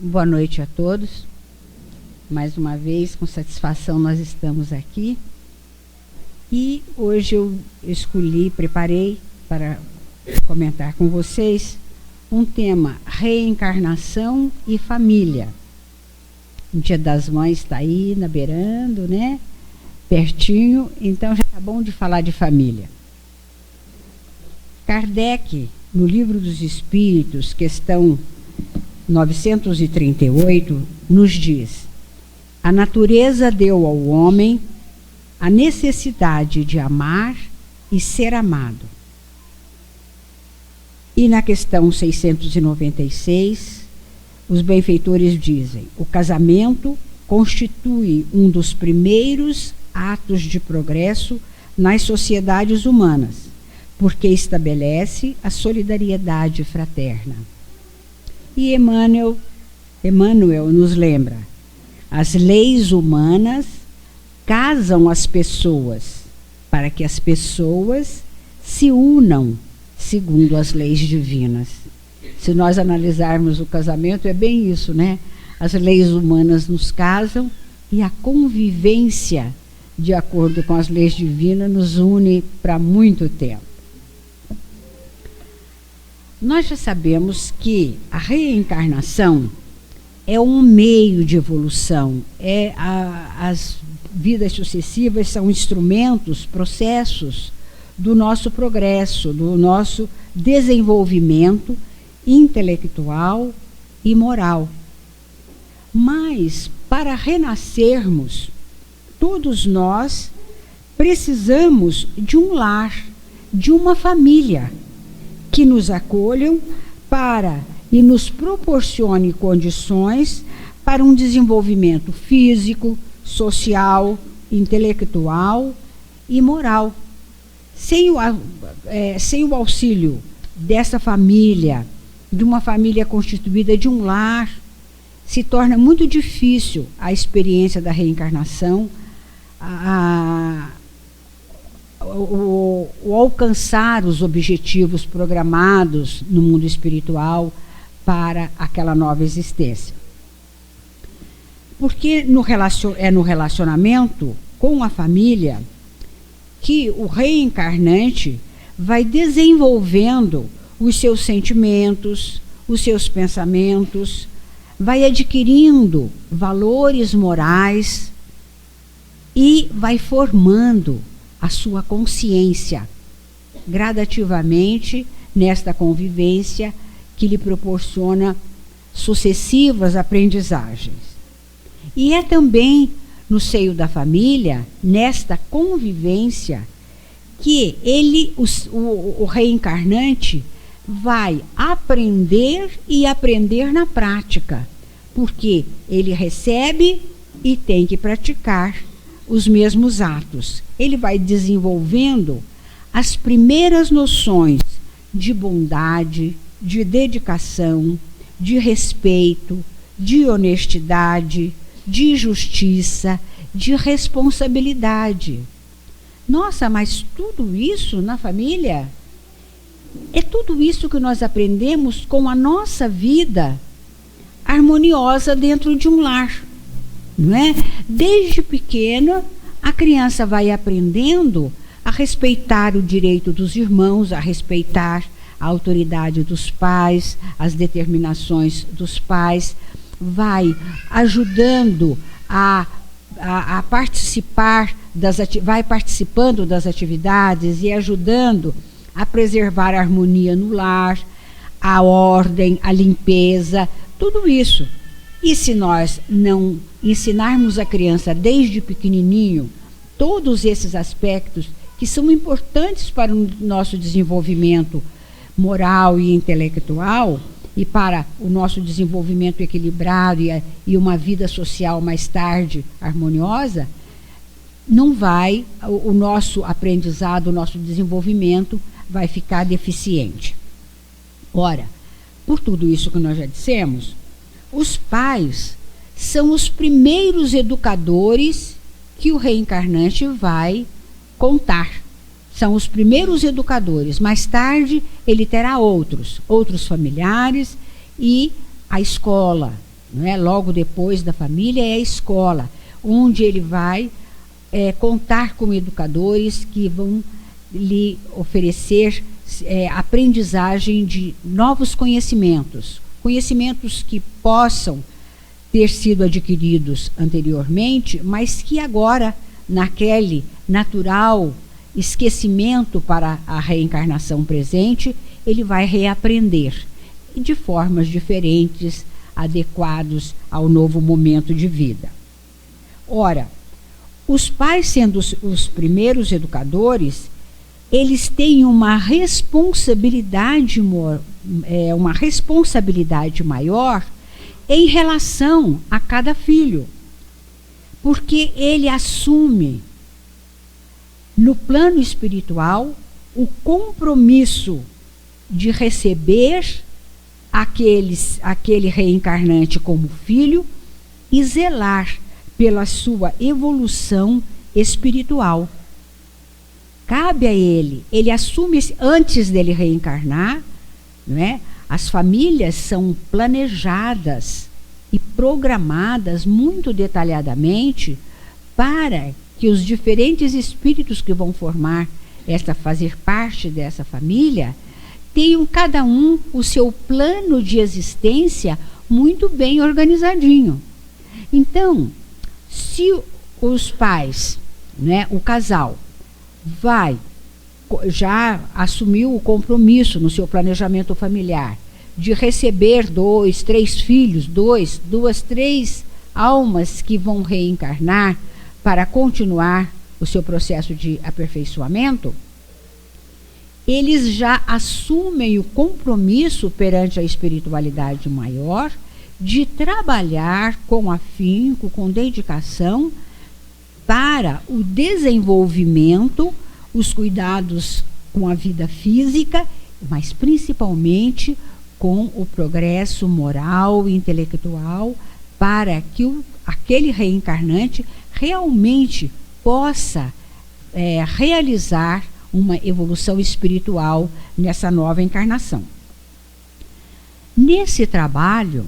Boa noite a todos. Mais uma vez, com satisfação, nós estamos aqui. E hoje eu preparei para comentar com vocês um tema: reencarnação e família. O Dia das Mães está aí, na beirando, né? Pertinho, então já está bom de falar de família. Kardec, no Livro dos Espíritos, questão 938, nos diz: a natureza deu ao homem a necessidade de amar e ser amado. E na questão 696, os benfeitores dizem: o casamento constitui um dos primeiros atos de progresso nas sociedades humanas, porque estabelece a solidariedade fraterna. E Emmanuel nos lembra: as leis humanas casam as pessoas para que as pessoas se unam segundo as leis divinas. Se nós analisarmos o casamento, é bem isso, né? As leis humanas nos casam e a convivência, de acordo com as leis divinas, nos une para muito tempo. Nós já sabemos que a reencarnação é um meio de evolução, as vidas sucessivas são instrumentos, processos do nosso progresso, do nosso desenvolvimento intelectual e moral. Mas, para renascermos, todos nós precisamos de um lar, de uma família, que nos acolham e nos proporcione condições para um desenvolvimento físico, social, intelectual e moral. Sem o auxílio dessa família, de uma família constituída de um lar, se torna muito difícil a experiência da reencarnação, o alcançar os objetivos programados no mundo espiritual para aquela nova existência. Porque é no relacionamento com a família que o reencarnante vai desenvolvendo os seus sentimentos, os seus pensamentos, vai adquirindo valores morais e vai formando a sua consciência gradativamente nesta convivência que lhe proporciona sucessivas aprendizagens. E é também no seio da família, nesta convivência, que o reencarnante vai aprender e aprender na prática, porque ele recebe e tem que praticar os mesmos atos. Ele vai desenvolvendo as primeiras noções de bondade, de dedicação, de respeito, de honestidade, de justiça, de responsabilidade. Nossa, mas tudo isso na família? É tudo isso que nós aprendemos com a nossa vida harmoniosa dentro de um lar, não é? Desde pequena, a criança vai aprendendo a respeitar o direito dos irmãos, a respeitar a autoridade dos pais, as determinações dos pais, vai ajudando a participar vai participando das atividades e ajudando a preservar a harmonia no lar, a ordem, a limpeza, tudo isso. E se nós não ensinarmos a criança desde pequenininho todos esses aspectos que são importantes para o nosso desenvolvimento moral e intelectual e para o nosso desenvolvimento equilibrado e uma vida social mais tarde harmoniosa, o nosso aprendizado, o nosso desenvolvimento vai ficar deficiente. Ora, por tudo isso que nós já dissemos, os pais são os primeiros educadores que o reencarnante vai contar. São os primeiros educadores. Mais tarde, ele terá outros familiares e a escola, não é? Logo depois da família é a escola, onde ele vai contar com educadores que vão lhe oferecer aprendizagem de novos conhecimentos, conhecimentos que possam ter sido adquiridos anteriormente, mas que agora, naquele natural esquecimento para a reencarnação presente, ele vai reaprender de formas diferentes, adequados ao novo momento de vida. Ora, os pais, sendo os primeiros educadores, eles têm uma responsabilidade maior em relação a cada filho, porque ele assume no plano espiritual o compromisso de receber aquele reencarnante como filho e zelar pela sua evolução espiritual. Cabe a ele assume, antes dele reencarnar, não é? As famílias são planejadas e programadas muito detalhadamente para que os diferentes espíritos que vão fazer parte dessa família tenham cada um o seu plano de existência muito bem organizadinho. Então, se os pais, né, o casal, já assumiu o compromisso no seu planejamento familiar de receber 2, 3 filhos, 2, 3 almas que vão reencarnar para continuar o seu processo de aperfeiçoamento, eles já assumem o compromisso perante a espiritualidade maior de trabalhar com afinco, com dedicação, para o desenvolvimento, os cuidados com a vida física, mas principalmente com o progresso moral e intelectual, para que aquele reencarnante realmente possa realizar uma evolução espiritual nessa nova encarnação. Nesse trabalho,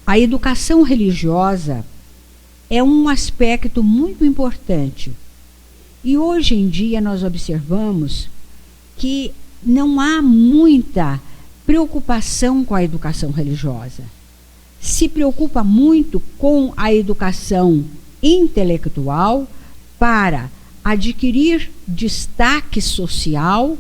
a educação religiosa é um aspecto muito importante. E hoje em dia nós observamos que não há muita preocupação com a educação religiosa. Se preocupa muito com a educação intelectual para adquirir destaque social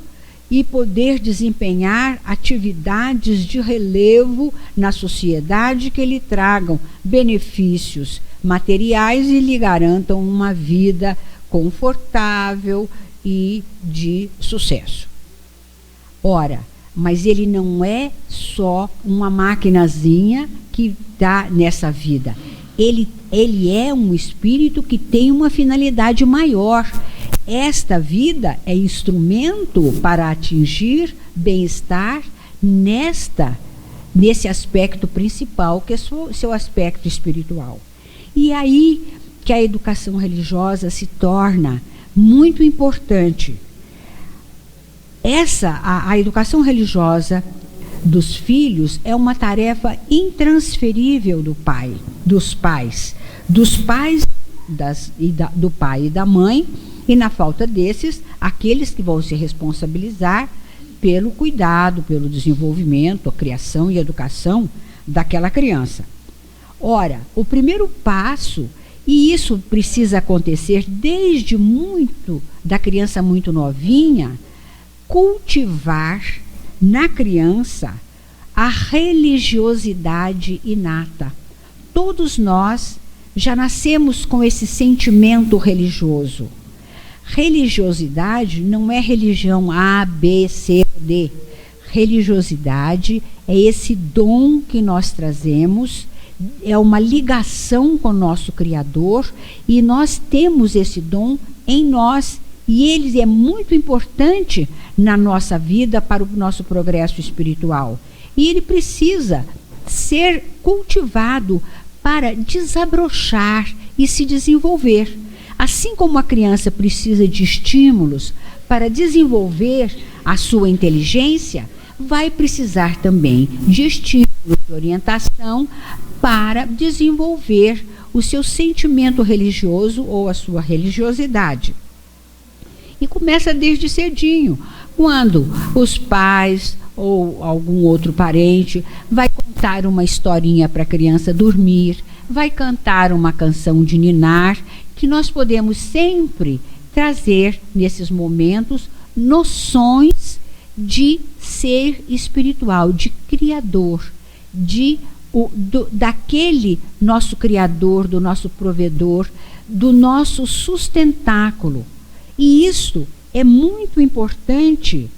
e poder desempenhar atividades de relevo na sociedade que lhe tragam benefícios materiais e lhe garantam uma vida confortável e de sucesso. Ora, mas ele não é só uma maquinazinha que está nessa vida. Ele é um espírito que tem uma finalidade maior. Esta vida é instrumento para atingir bem-estar nesse aspecto principal, que é seu aspecto espiritual. E aí que a educação religiosa se torna muito importante. A educação religiosa dos filhos é uma tarefa intransferível do pai, dos pais, do pai e da mãe, e na falta desses, aqueles que vão se responsabilizar pelo cuidado, pelo desenvolvimento, a criação e educação daquela criança. Ora, o primeiro passo, e isso precisa acontecer desde da criança muito novinha, cultivar na criança a religiosidade inata. Todos nós já nascemos com esse sentimento religioso. Religiosidade não é religião A, B, C, D. Religiosidade é esse dom que nós trazemos, é uma ligação com o nosso Criador, e nós temos esse dom em nós, e ele é muito importante na nossa vida para o nosso progresso espiritual. E ele precisa ser cultivado para desabrochar e se desenvolver. Assim como a criança precisa de estímulos para desenvolver a sua inteligência, vai precisar também de estímulos de orientação para desenvolver o seu sentimento religioso ou a sua religiosidade. E começa desde cedinho, quando os pais ou algum outro parente vai contar uma historinha para a criança dormir, vai cantar uma canção de ninar, que nós podemos sempre trazer nesses momentos noções de ser espiritual, de criador, daquele nosso criador, do nosso provedor, do nosso sustentáculo. E isto é muito importante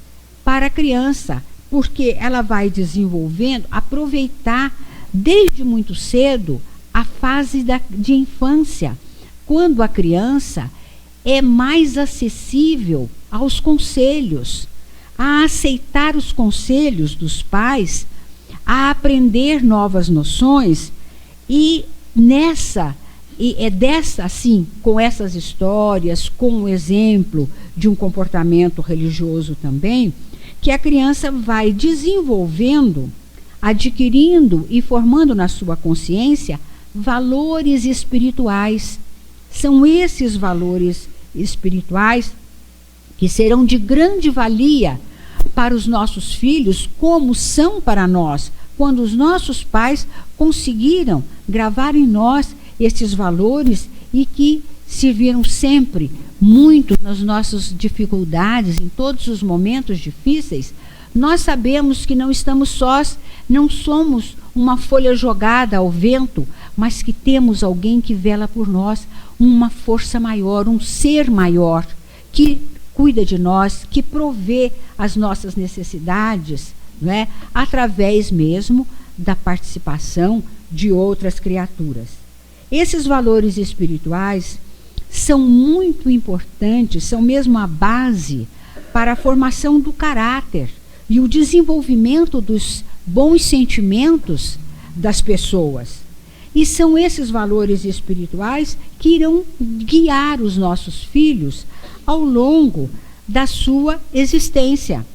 para a criança, porque ela vai desenvolvendo, aproveitar desde muito cedo a fase de infância, quando a criança é mais acessível aos conselhos, a aceitar os conselhos dos pais, a aprender novas noções e é dessa, assim, com essas histórias, com o exemplo de um comportamento religioso também, que a criança vai desenvolvendo, adquirindo e formando na sua consciência valores espirituais. São esses valores espirituais que serão de grande valia para os nossos filhos, como são para nós, quando os nossos pais conseguiram gravar em nós estes valores e que serviram sempre muito nas nossas dificuldades, em todos os momentos difíceis. Nós sabemos que não estamos sós, não somos uma folha jogada ao vento, mas que temos alguém que vela por nós, uma força maior, um ser maior, que cuida de nós, que provê as nossas necessidades, não é? Através mesmo da participação de outras criaturas. Esses valores espirituais são muito importantes, são mesmo a base para a formação do caráter e o desenvolvimento dos bons sentimentos das pessoas. E são esses valores espirituais que irão guiar os nossos filhos ao longo da sua existência.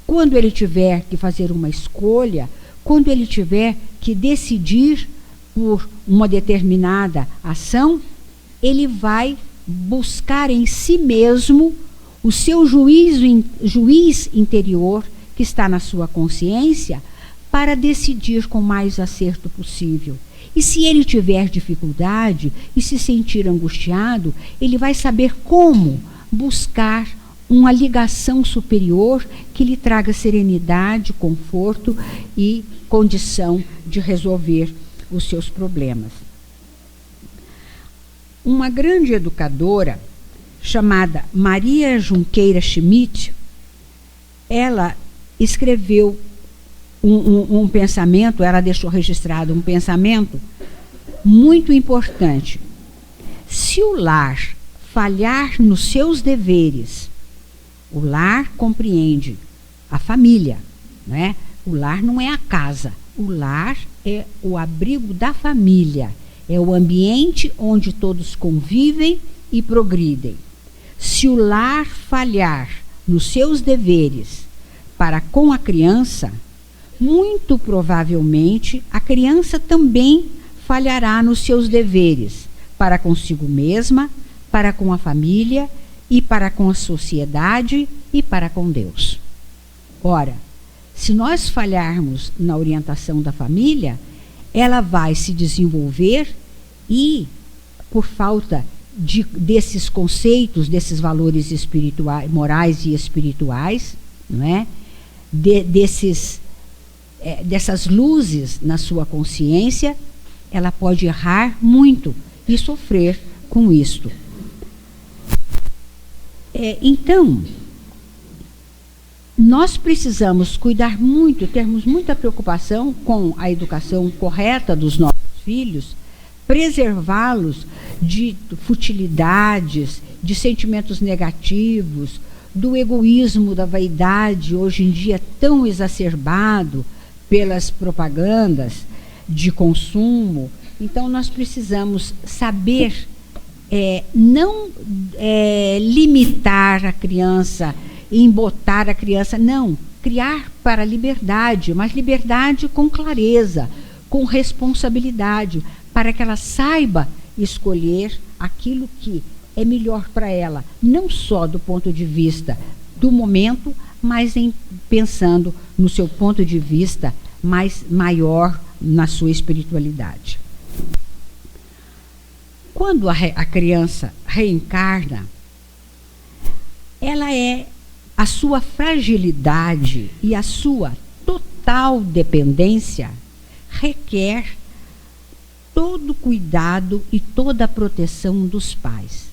Quando ele tiver que fazer uma escolha, quando ele tiver que decidir por uma determinada ação, ele vai buscar em si mesmo o seu juiz interior, que está na sua consciência, para decidir com mais acerto possível. E se ele tiver dificuldade e se sentir angustiado, ele vai saber como buscar uma ligação superior que lhe traga serenidade, conforto e condição de resolver os seus problemas. Uma grande educadora chamada Maria Junqueira Schmidt, ela escreveu um pensamento, ela deixou registrado um pensamento muito importante. Se o lar falhar nos seus deveres, o lar compreende a família, não é? O lar não é a casa, o lar é o abrigo da família, é o ambiente onde todos convivem e progridem. Se o lar falhar nos seus deveres para com a criança, muito provavelmente a criança também falhará nos seus deveres para consigo mesma, para com a família e para com a sociedade e para com Deus. Ora, se nós falharmos na orientação da família, ela vai se desenvolver e, por falta desses conceitos, desses valores espirituais, morais e espirituais, não é? Dessas luzes na sua consciência, ela pode errar muito e sofrer com isto. Então, nós precisamos cuidar muito, termos muita preocupação com a educação correta dos nossos filhos, preservá-los de futilidades, de sentimentos negativos, do egoísmo, da vaidade, hoje em dia tão exacerbado pelas propagandas de consumo. Então, nós precisamos saber não limitar a criança, embotar a criança, não, criar para a liberdade, mas liberdade com clareza, com responsabilidade, para que ela saiba escolher aquilo que é melhor para ela, não só do ponto de vista do momento, mas pensando no seu ponto de vista maior na sua espiritualidade. Quando a criança reencarna, a sua fragilidade e a sua total dependência requer todo cuidado e toda a proteção dos pais.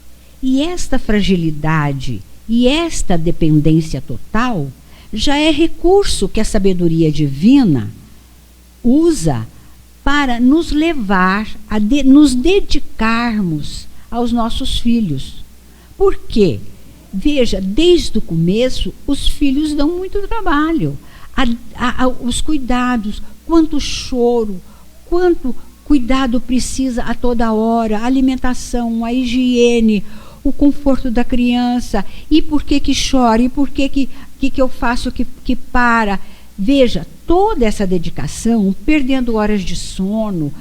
E esta fragilidade e esta dependência total já é recurso que a sabedoria divina usa para nos levar a nos dedicarmos aos nossos filhos. Por quê? Veja, desde o começo, os filhos dão muito trabalho. Os cuidados, quanto choro, quanto cuidado precisa a toda hora, a alimentação, a higiene, o conforto da criança, e por que chora, e por que eu faço que para. Veja, toda essa dedicação, perdendo horas de sono,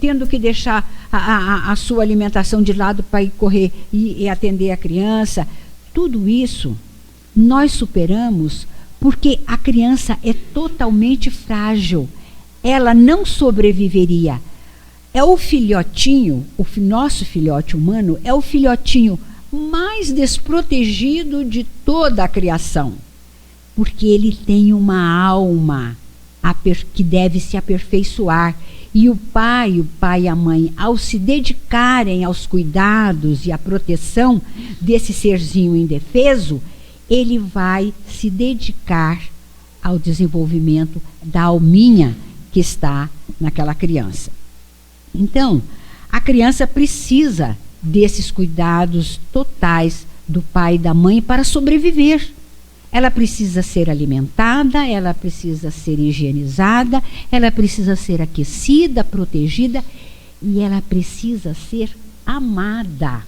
tendo que deixar a sua alimentação de lado para ir correr e atender a criança, tudo isso nós superamos porque a criança é totalmente frágil. Ela não sobreviveria. É o filhotinho, nosso filhote humano, é o filhotinho mais desprotegido de toda a criação. Porque ele tem uma alma que deve se aperfeiçoar. E o pai e a mãe, ao se dedicarem aos cuidados e à proteção desse serzinho indefeso, ele vai se dedicar ao desenvolvimento da alminha que está naquela criança. Então, a criança precisa desses cuidados totais do pai e da mãe para sobreviver. Ela precisa ser alimentada, ela precisa ser higienizada, ela precisa ser aquecida, protegida e ela precisa ser amada.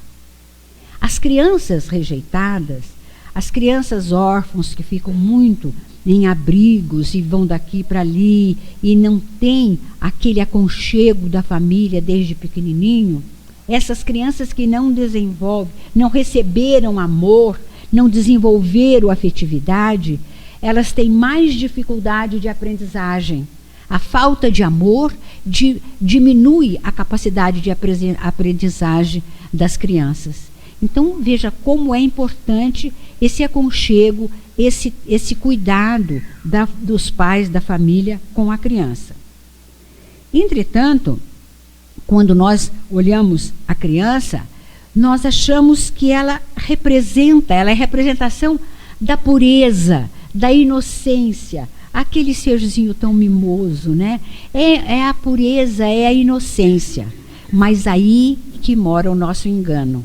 As crianças rejeitadas, as crianças órfãos que ficam muito em abrigos e vão daqui para ali e não tem aquele aconchego da família desde pequenininho, essas crianças que não desenvolvem, não receberam amor, não desenvolveram afetividade, elas têm mais dificuldade de aprendizagem. A falta de amor diminui a capacidade de aprendizagem das crianças. Então, veja como é importante esse aconchego, esse cuidado dos pais, da família com a criança. Entretanto, quando nós olhamos a criança, nós achamos que ela é representação da pureza, da inocência, aquele serzinho tão mimoso, né? É a pureza, é a inocência. Mas aí que mora o nosso engano.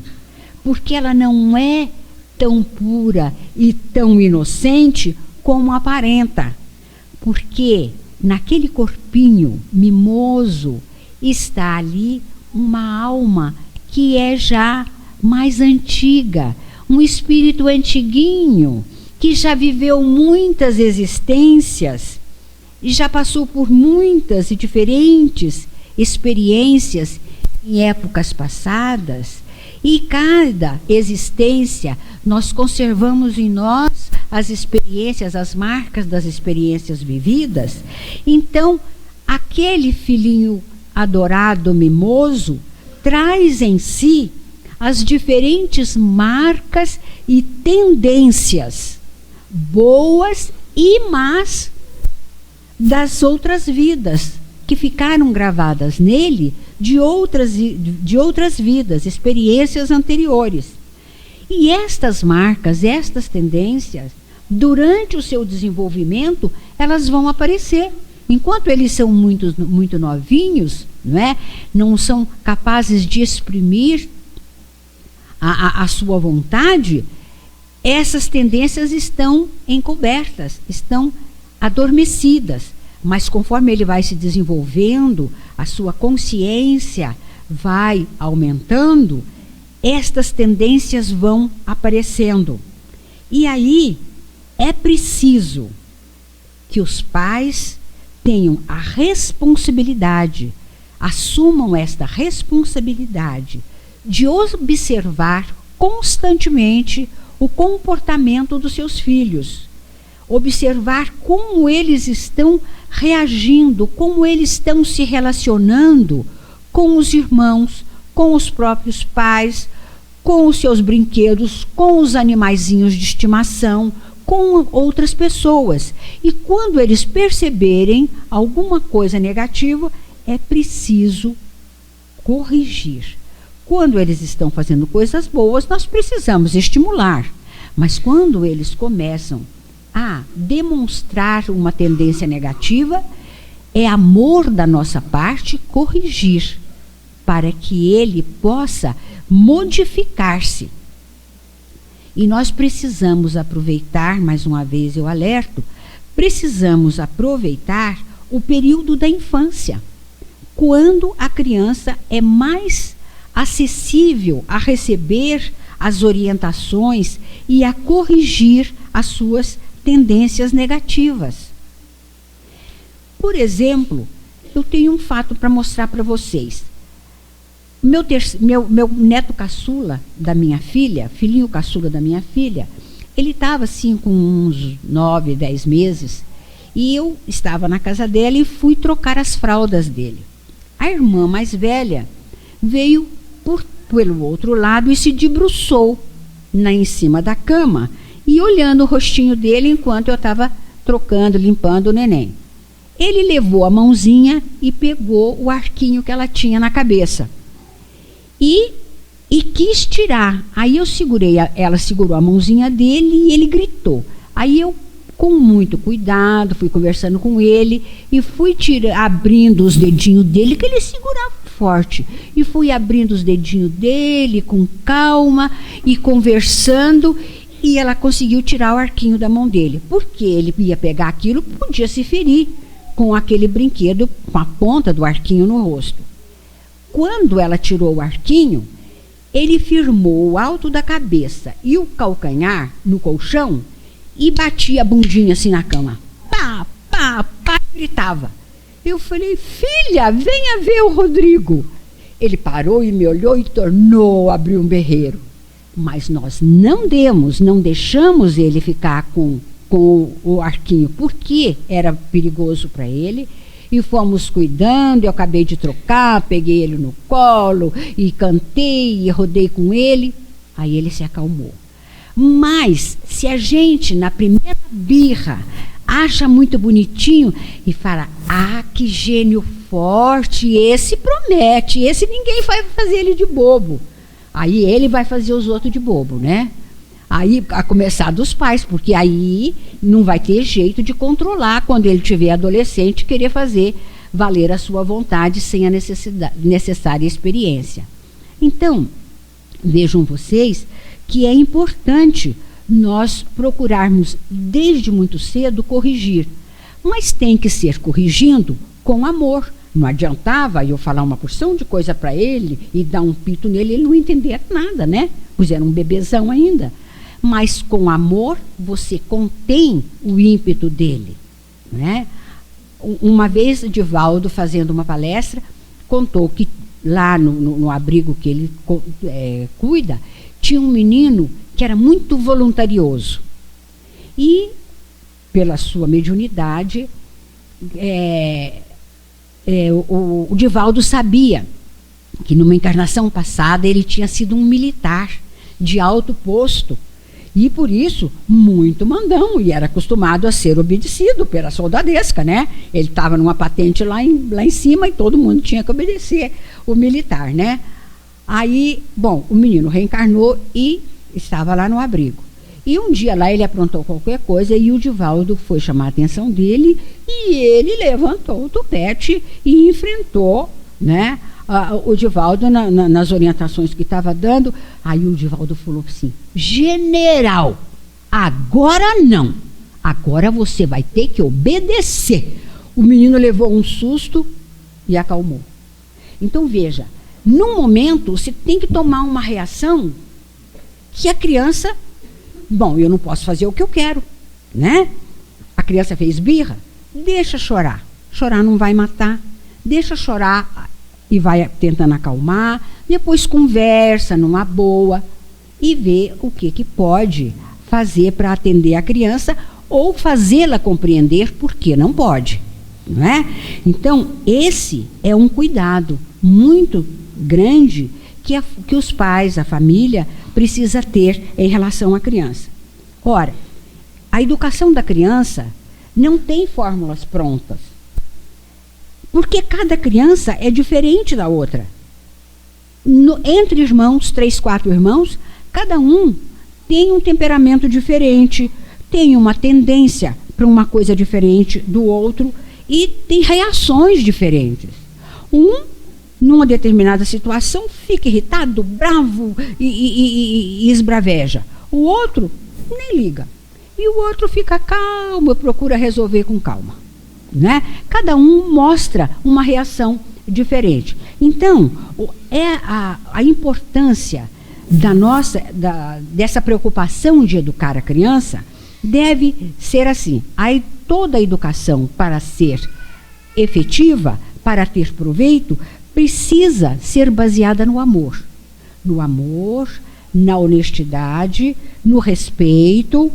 Porque ela não é tão pura e tão inocente como aparenta. Porque naquele corpinho mimoso está ali uma alma que é já mais antiga, um espírito antiguinho, que já viveu muitas existências e já passou por muitas e diferentes experiências em épocas passadas, e cada existência nós conservamos em nós as experiências, as marcas das experiências vividas. Então, aquele filhinho adorado, mimoso, traz em si as diferentes marcas e tendências, boas e más, das outras vidas, que ficaram gravadas nele de outras vidas, experiências anteriores. E estas marcas, estas tendências, durante o seu desenvolvimento, elas vão aparecer. Enquanto eles são muito novinhos, não são capazes de exprimir a sua vontade, essas tendências estão encobertas, estão adormecidas. Mas conforme ele vai se desenvolvendo, a sua consciência vai aumentando, estas tendências vão aparecendo. E aí é preciso que os pais tenham a responsabilidade, assumam esta responsabilidade de observar constantemente o comportamento dos seus filhos, observar como eles estão reagindo, como eles estão se relacionando com os irmãos, com os próprios pais, com os seus brinquedos, com os animaizinhos de estimação, com outras pessoas. E quando eles perceberem alguma coisa negativa, é preciso corrigir. Quando eles estão fazendo coisas boas, nós precisamos estimular. Mas quando eles começam a demonstrar uma tendência negativa, é amor da nossa parte corrigir, para que ele possa modificar-se. E nós precisamos aproveitar, mais uma vez eu alerto, precisamos aproveitar o período da infância, quando a criança é mais acessível a receber as orientações e a corrigir as suas tendências negativas. Por exemplo, eu tenho um fato para mostrar para vocês. Meu neto caçula da minha filha, filhinho caçula da minha filha, ele estava assim com uns 9, 10 meses, e eu estava na casa dela e fui trocar as fraldas dele. A irmã mais velha veio pelo outro lado e se debruçou em cima da cama e olhando o rostinho dele enquanto eu estava trocando, limpando o neném. Ele levou a mãozinha e pegou o arquinho que ela tinha na cabeça e quis tirar. Aí eu segurei, ela segurou a mãozinha dele e ele gritou. Aí eu, com muito cuidado, fui conversando com ele e fui abrindo os dedinhos dele, que ele segurava forte, e fui abrindo os dedinhos dele com calma e conversando, e ela conseguiu tirar o arquinho da mão dele, porque ele ia pegar aquilo, podia se ferir com aquele brinquedo, com a ponta do arquinho no rosto. Quando ela tirou o arquinho, ele firmou o alto da cabeça e o calcanhar no colchão e batia a bundinha assim na cama. Pá, pá, pá, gritava. Eu falei, filha, venha ver o Rodrigo. Ele parou e me olhou e tornou a abrir um berreiro. Mas nós não deixamos ele ficar com o arquinho, porque era perigoso para ele. E fomos cuidando, eu acabei de trocar, peguei ele no colo e cantei e rodei com ele. Aí ele se acalmou. Mas se a gente, na primeira birra, acha muito bonitinho e fala, que gênio forte, esse promete, esse ninguém vai fazer ele de bobo. Aí ele vai fazer os outros de bobo, né? Aí, a começar dos pais, porque aí não vai ter jeito de controlar quando ele tiver adolescente, querer fazer valer a sua vontade sem a necessária experiência. Então, vejam vocês que é importante nós procurarmos desde muito cedo corrigir, mas tem que ser corrigindo com amor. Não adiantava eu falar uma porção de coisa para ele e dar um pito nele, ele não entendia nada, né? Pois era um bebezão ainda. Mas com amor você contém o ímpeto dele, né? Uma vez, Divaldo, fazendo uma palestra, contou que lá no abrigo que ele cuida, tinha um menino que era muito voluntarioso. E, pela sua mediunidade, o Divaldo sabia que numa encarnação passada ele tinha sido um militar de alto posto e por isso muito mandão e era acostumado a ser obedecido pela soldadesca, né? Ele estava numa patente lá em cima e todo mundo tinha que obedecer o militar, né? Aí, bom, o menino reencarnou e estava lá no abrigo. E um dia lá ele aprontou qualquer coisa e o Divaldo foi chamar a atenção dele e ele levantou o tupete e enfrentou, né, o Divaldo nas orientações que estava dando. Aí o Divaldo falou assim, general, agora não, agora você vai ter que obedecer. O menino levou um susto e acalmou. Então veja, num momento você tem que tomar uma reação que a criança... Bom, eu não posso fazer o que eu quero, né? A criança fez birra, deixa chorar. chorar não vai matar. Deixa chorar e vai tentando acalmar. Depois conversa numa boa e vê o que pode fazer para atender a criança ou fazê-la compreender por que não pode. Não é? Então, esse é um cuidado muito grande que os pais, a família, precisa ter em relação à criança. Ora, a educação da criança não tem fórmulas prontas, porque cada criança é diferente da outra. Entre irmãos, 3, 4 irmãos, cada um tem um temperamento diferente, tem uma tendência para uma coisa diferente do outro e tem reações diferentes. Numa determinada situação, fica irritado, bravo e esbraveja. O outro nem liga. E o outro fica calmo, procura resolver com calma. Né? Cada um mostra uma reação diferente. Então, a importância dessa preocupação de educar a criança deve ser assim. Toda a educação, para ser efetiva, para ter proveito, precisa ser baseada no amor. No amor, na honestidade, no respeito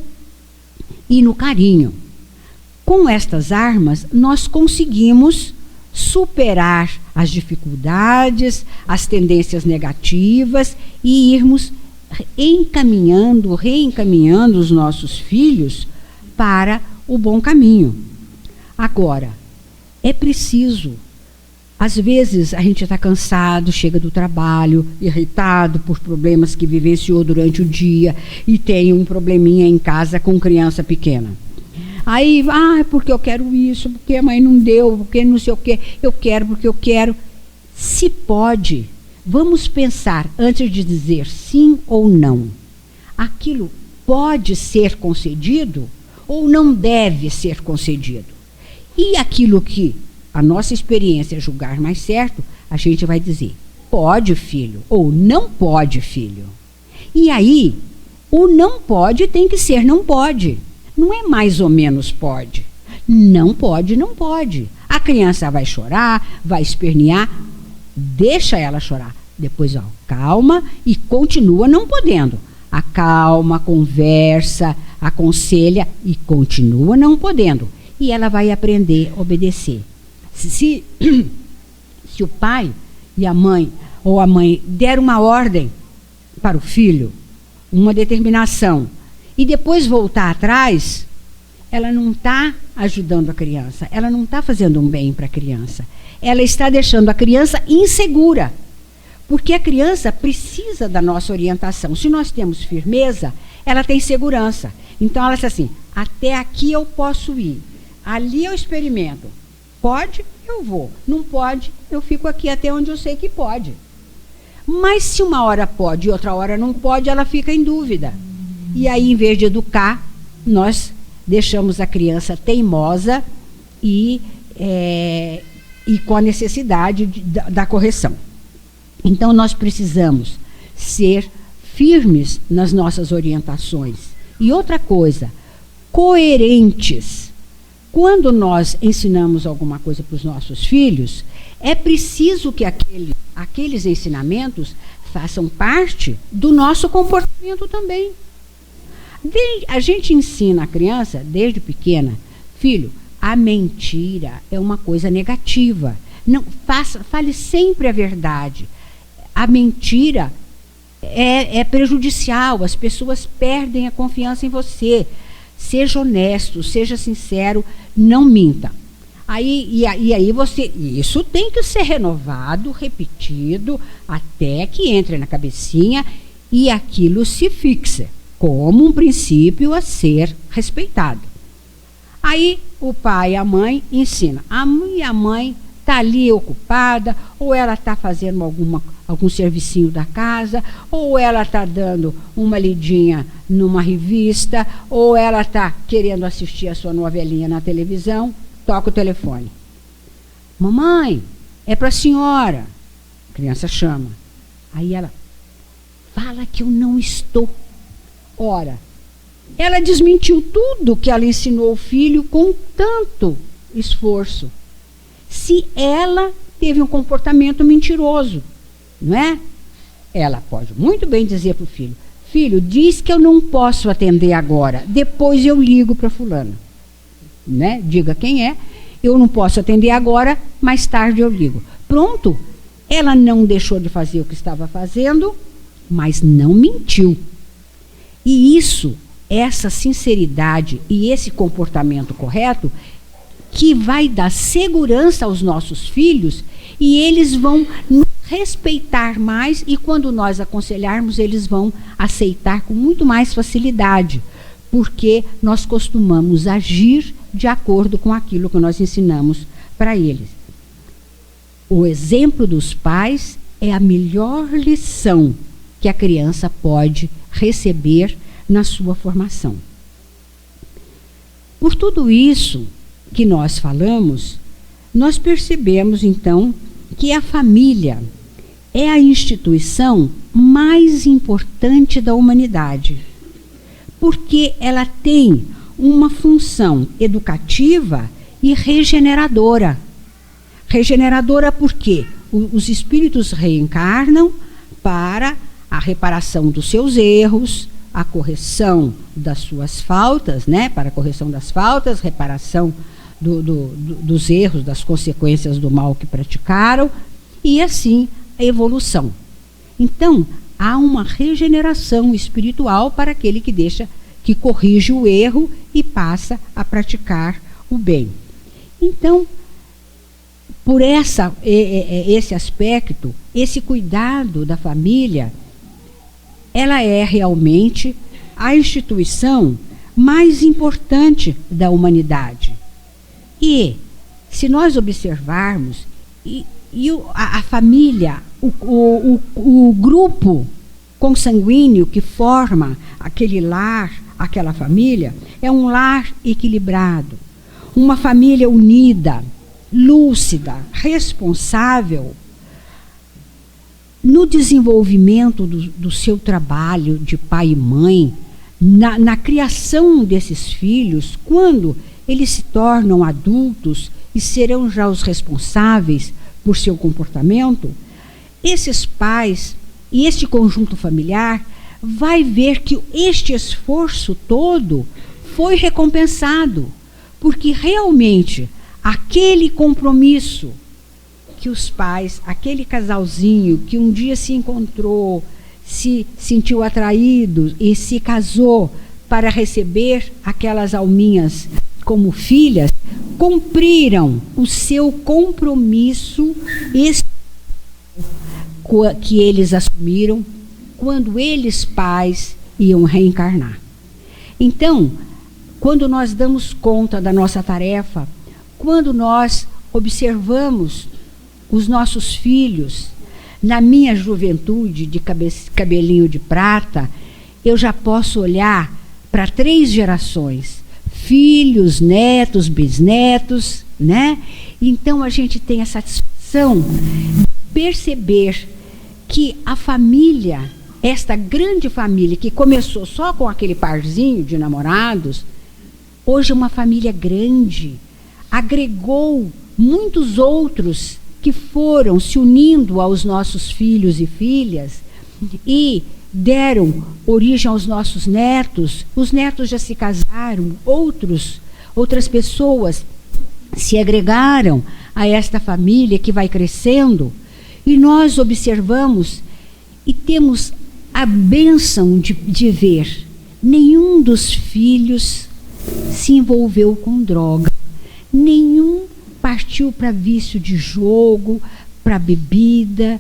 e no carinho. Com estas armas, nós conseguimos superar as dificuldades, as tendências negativas e irmos reencaminhando os nossos filhos para o bom caminho. Agora, é preciso. Às vezes a gente está cansado, chega do trabalho, irritado por problemas que vivenciou durante o dia e tem um probleminha em casa com criança pequena. Aí, porque eu quero isso, porque a mãe não deu, porque não sei o quê, eu quero porque eu quero. Se pode, vamos pensar antes de dizer sim ou não. Aquilo pode ser concedido ou não deve ser concedido. E aquilo que a nossa experiência julgar mais certo, a gente vai dizer, pode, filho, ou não pode, filho. E aí, o não pode tem que ser não pode. Não é mais ou menos pode. Não pode, não pode. A criança vai chorar, vai espernear, deixa ela chorar. Depois, calma e continua não podendo. Acalma, conversa, aconselha e continua não podendo. E ela vai aprender a obedecer. Se o pai e a mãe, ou a mãe, der uma ordem para o filho, uma determinação, e depois voltar atrás, ela não está ajudando a criança, ela não está fazendo um bem para a criança. Ela está deixando a criança insegura, porque a criança precisa da nossa orientação. Se nós temos firmeza, ela tem segurança. Então ela diz assim, até aqui eu posso ir, ali eu experimento. Pode, eu vou. Não pode, eu fico aqui até onde eu sei que pode. Mas se uma hora pode e outra hora não pode, ela fica em dúvida. E aí, em vez de educar, nós deixamos a criança teimosa e com a necessidade da correção. Então, nós precisamos ser firmes nas nossas orientações. E outra coisa, coerentes. Quando nós ensinamos alguma coisa para os nossos filhos, é preciso que aqueles ensinamentos façam parte do nosso comportamento também. A gente ensina a criança, desde pequena, filho, a mentira é uma coisa negativa. Não, fale sempre a verdade. A mentira é prejudicial, as pessoas perdem a confiança em você. Seja honesto, seja sincero, não minta. Isso tem que ser renovado, repetido, até que entre na cabecinha e aquilo se fixe como um princípio a ser respeitado. Aí o pai e a mãe ensinam. A mãe está ali ocupada, ou ela está fazendo algum servicinho da casa, ou ela está dando uma lidinha numa revista, ou ela está querendo assistir a sua novelinha na televisão, toca o telefone. Mamãe, é para a senhora. A criança chama. Aí ela fala que eu não estou. Ora, ela desmentiu tudo que ela ensinou o filho com tanto esforço. se ela teve um comportamento mentiroso, não é? Ela pode muito bem dizer para o filho: filho, diz que eu não posso atender agora, depois eu ligo para fulano, né? Diga quem é, eu não posso atender agora, mais tarde eu ligo. Pronto, ela não deixou de fazer o que estava fazendo, mas não mentiu. E isso, essa sinceridade e esse comportamento correto, que vai dar segurança aos nossos filhos, e eles vão nos respeitar mais, e quando nós aconselharmos, eles vão aceitar com muito mais facilidade, porque nós costumamos agir de acordo com aquilo que nós ensinamos para eles. O exemplo dos pais é a melhor lição que a criança pode receber na sua formação. Por tudo isso que nós falamos, nós percebemos então que a família é a instituição mais importante da humanidade, porque ela tem uma função educativa e regeneradora. Regeneradora porque os espíritos reencarnam para a reparação dos seus erros, a correção das suas faltas, né? Para a correção das faltas, reparação dos erros, das consequências do mal que praticaram, e assim a evolução. Então, há uma regeneração espiritual para aquele que corrige o erro e passa a praticar o bem. Então, por esse aspecto, esse cuidado da família, ela é realmente a instituição mais importante da humanidade. E, se nós observarmos, a família, o grupo consanguíneo que forma aquele lar, aquela família, é um lar equilibrado, uma família unida, lúcida, responsável no desenvolvimento do seu trabalho de pai e mãe, na criação desses filhos, quando eles se tornam adultos e serão já os responsáveis por seu comportamento, esses pais e este conjunto familiar vai ver que este esforço todo foi recompensado, porque realmente aquele compromisso que os pais, aquele casalzinho que um dia se encontrou, se sentiu atraído e se casou para receber aquelas alminhas como filhas, cumpriram o seu compromisso que eles assumiram quando eles, pais, iam reencarnar. Então, quando nós damos conta da nossa tarefa, quando nós observamos os nossos filhos, na minha juventude de cabelinho de prata, eu já posso olhar para 3 gerações, filhos, netos, bisnetos, né? Então a gente tem a satisfação de perceber que a família, esta grande família que começou só com aquele parzinho de namorados, hoje é uma família grande, agregou muitos outros que foram se unindo aos nossos filhos e filhas e deram origem aos nossos netos. Os netos já se casaram, outras pessoas se agregaram a esta família que vai crescendo, e nós observamos e temos a bênção de ver nenhum dos filhos se envolveu com droga, nenhum partiu para vício de jogo, para bebida,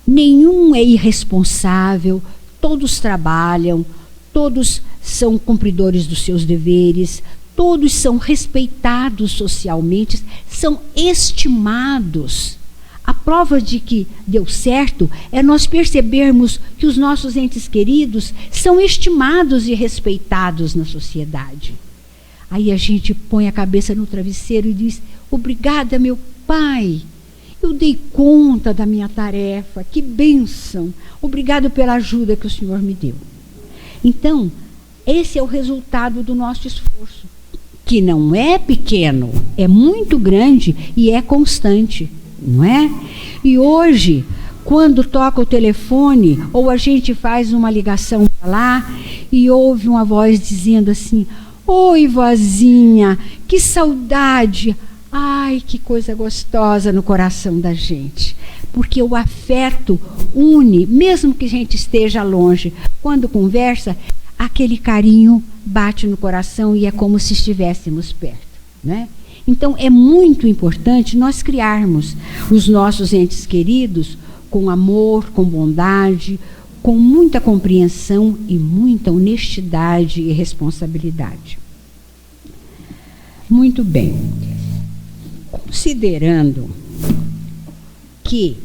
nenhum é irresponsável, todos trabalham, todos são cumpridores dos seus deveres, todos são respeitados socialmente, são estimados. A prova de que deu certo é nós percebermos que os nossos entes queridos são estimados e respeitados na sociedade. Aí a gente põe a cabeça no travesseiro e diz: obrigada, meu pai, eu dei conta da minha tarefa, que bênção, obrigado pela ajuda que o Senhor me deu. Então, esse é o resultado do nosso esforço, que não é pequeno, é muito grande e é constante, não é? E hoje, quando toca o telefone ou a gente faz uma ligação para lá e ouve uma voz dizendo assim: oi, vozinha, que saudade! Ai, que coisa gostosa no coração da gente. Porque o afeto une, mesmo que a gente esteja longe. Quando conversa, aquele carinho bate no coração e é como se estivéssemos perto, né? Então, é muito importante nós criarmos os nossos entes queridos com amor, com bondade, com muita compreensão e muita honestidade e responsabilidade. Muito bem. Considerando que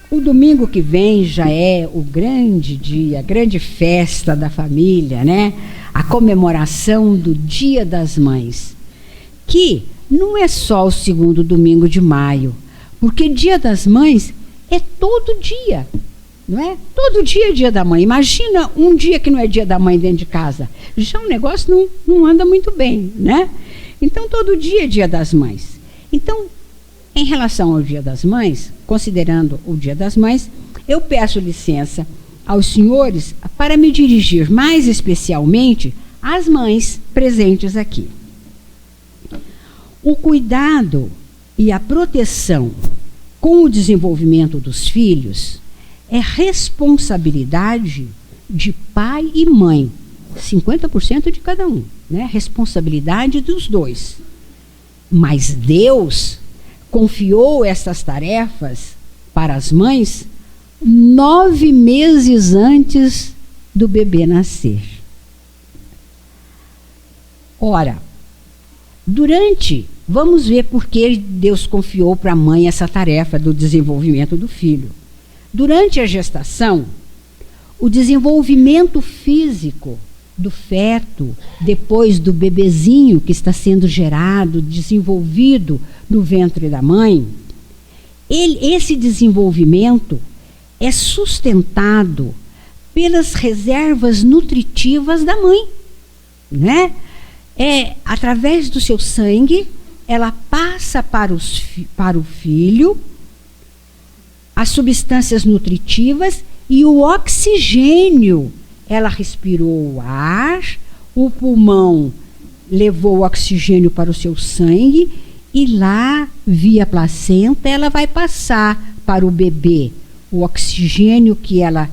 o domingo que vem já é o grande dia, a grande festa da família, né? A comemoração do Dia das Mães, que não é só o segundo domingo de maio, porque Dia das Mães é todo dia, não é? Todo dia é Dia da Mãe. Imagina um dia que não é Dia da Mãe dentro de casa. Já o negócio não anda muito bem, né? Então, todo dia é Dia das Mães. Então, em relação ao Dia das Mães, considerando o Dia das Mães, eu peço licença aos senhores para me dirigir mais especialmente às mães presentes aqui. O cuidado e a proteção com o desenvolvimento dos filhos é responsabilidade de pai e mãe, 50% de cada um, né? Responsabilidade dos dois. Mas Deus confiou essas tarefas para as mães 9 meses antes do bebê nascer. Ora, vamos ver por que Deus confiou para a mãe essa tarefa do desenvolvimento do filho. Durante a gestação, o desenvolvimento físico do feto, depois do bebezinho que está sendo gerado, desenvolvido no ventre da mãe, esse desenvolvimento é sustentado pelas reservas nutritivas da mãe, né? Através do seu sangue, ela passa para o filho as substâncias nutritivas e o oxigênio. Ela respirou o ar, o pulmão levou o oxigênio para o seu sangue e lá, via placenta, ela vai passar para o bebê o oxigênio que ela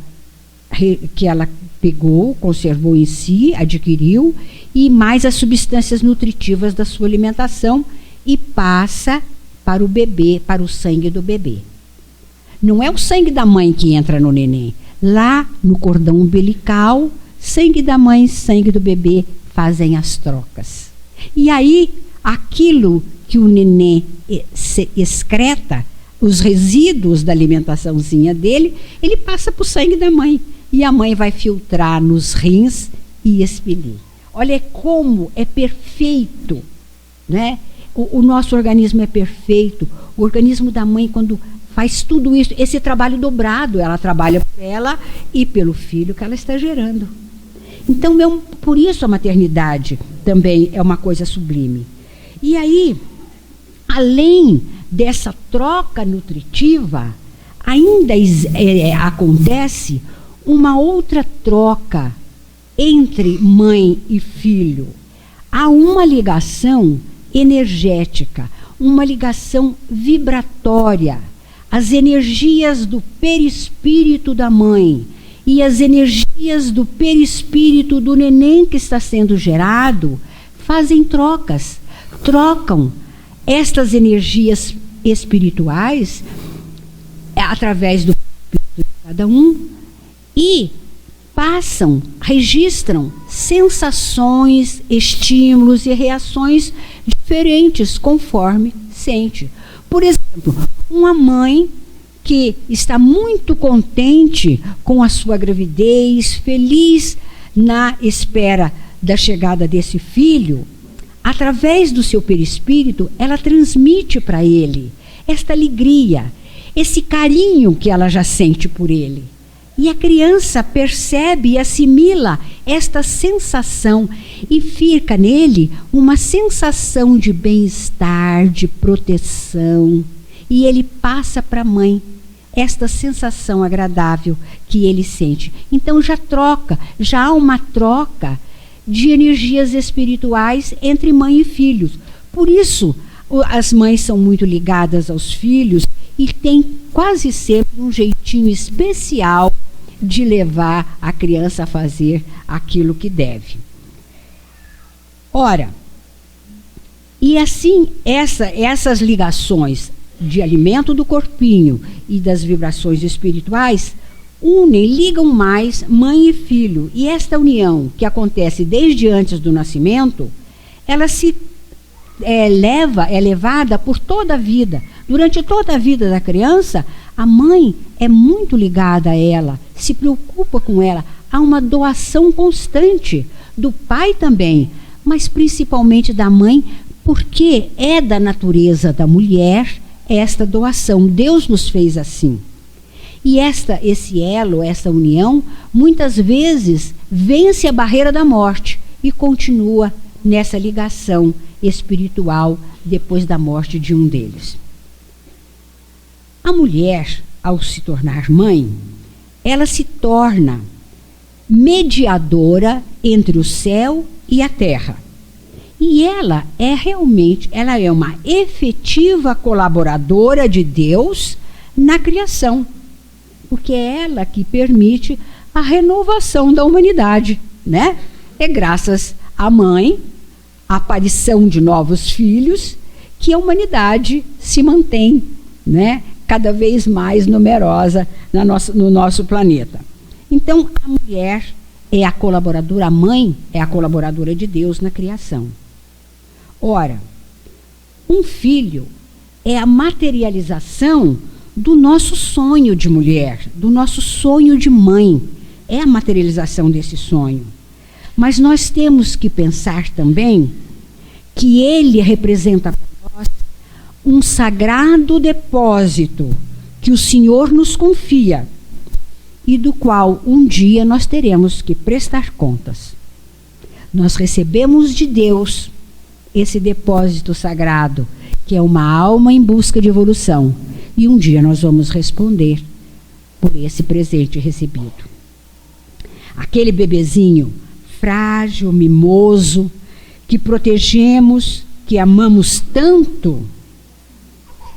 pegou, conservou em si, adquiriu, e mais as substâncias nutritivas da sua alimentação e passa para o bebê, para o sangue do bebê. Não é o sangue da mãe que entra no neném. Lá no cordão umbilical, sangue da mãe, sangue do bebê fazem as trocas. E aí, aquilo que o neném excreta, os resíduos da alimentaçãozinha dele, ele passa para o sangue da mãe. E a mãe vai filtrar nos rins e expelir. Olha como é perfeito, né? O nosso organismo é perfeito. O organismo da mãe, quando faz tudo isso, esse trabalho dobrado, ela trabalha por ela e pelo filho que ela está gerando. Então, por isso a maternidade também é uma coisa sublime. E aí, além dessa troca nutritiva, ainda acontece uma outra troca entre mãe e filho. Há uma ligação energética, uma ligação vibratória. As energias do perispírito da mãe e as energias do perispírito do neném que está sendo gerado fazem trocam estas energias espirituais através do espírito de cada um e registram sensações, estímulos e reações diferentes conforme sente. Por exemplo, uma mãe que está muito contente com a sua gravidez, feliz na espera da chegada desse filho, através do seu perispírito, ela transmite para ele esta alegria, esse carinho que ela já sente por ele. E a criança percebe e assimila esta sensação e fica nele uma sensação de bem-estar, de proteção. E ele passa para a mãe esta sensação agradável que ele sente. Então já há uma troca de energias espirituais entre mãe e filhos. Por isso, as mães são muito ligadas aos filhos e têm quase sempre um jeitinho especial de levar a criança a fazer aquilo que deve. Ora, e assim essas ligações de alimento do corpinho e das vibrações espirituais ligam mais mãe e filho. E esta união, que acontece desde antes do nascimento, ela é levada por toda a vida. Durante toda a vida da criança, a mãe é muito ligada a ela, se preocupa com ela. Há uma doação constante do pai também, mas principalmente da mãe, porque é da natureza da mulher esta doação. Deus nos fez assim. E esse elo, essa união, muitas vezes vence a barreira da morte e continua nessa ligação espiritual depois da morte de um deles. A mulher, ao se tornar mãe, ela se torna mediadora entre o céu e a terra. E ela é uma efetiva colaboradora de Deus na criação, porque é ela que permite a renovação da humanidade, né? É graças à mãe, à aparição de novos filhos, que a humanidade se mantém, né? Cada vez mais numerosa no nosso planeta. Então, a mulher é a colaboradora, a mãe é a colaboradora de Deus na criação. Ora, um filho é a materialização do nosso sonho de mulher, do nosso sonho de mãe. É a materialização desse sonho. Mas nós temos que pensar também que ele representa para nós um sagrado depósito que o Senhor nos confia e do qual um dia nós teremos que prestar contas. Nós recebemos de Deus esse depósito sagrado, que é uma alma em busca de evolução, e um dia nós vamos responder por esse presente recebido. Aquele bebezinho frágil, mimoso, que protegemos, que amamos tanto,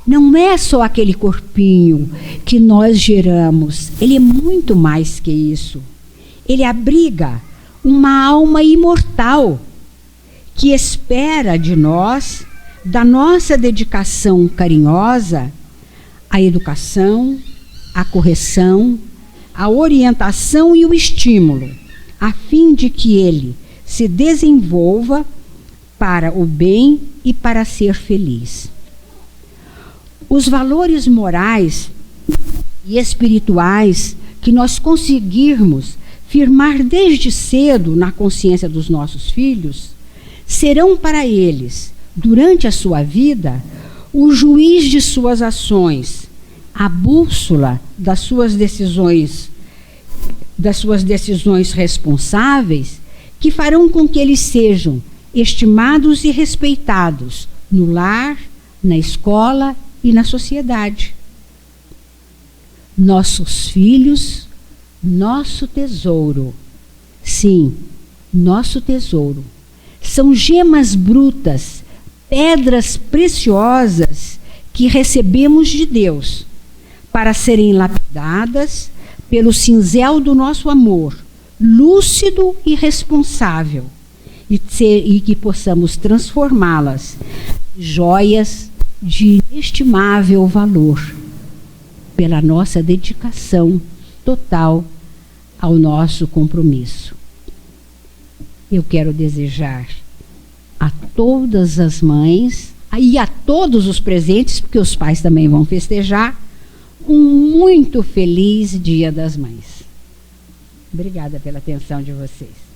não é só aquele corpinho que nós geramos, ele é muito mais que isso. Ele abriga uma alma imortal que espera de nós, da nossa dedicação carinhosa, a educação, a correção, a orientação e o estímulo, a fim de que ele se desenvolva para o bem e para ser feliz. Os valores morais e espirituais que nós conseguirmos firmar desde cedo na consciência dos nossos filhos serão para eles, durante a sua vida, o juiz de suas ações, a bússola das suas decisões responsáveis, que farão com que eles sejam estimados e respeitados no lar, na escola e na sociedade. Nossos filhos, nosso tesouro. Sim, nosso tesouro. São gemas brutas, pedras preciosas que recebemos de Deus para serem lapidadas pelo cinzel do nosso amor, lúcido e responsável, e que possamos transformá-las em joias de inestimável valor, pela nossa dedicação total ao nosso compromisso. Eu quero desejar a todas as mães e a todos os presentes, porque os pais também vão festejar, um muito feliz Dia das Mães. Obrigada pela atenção de vocês.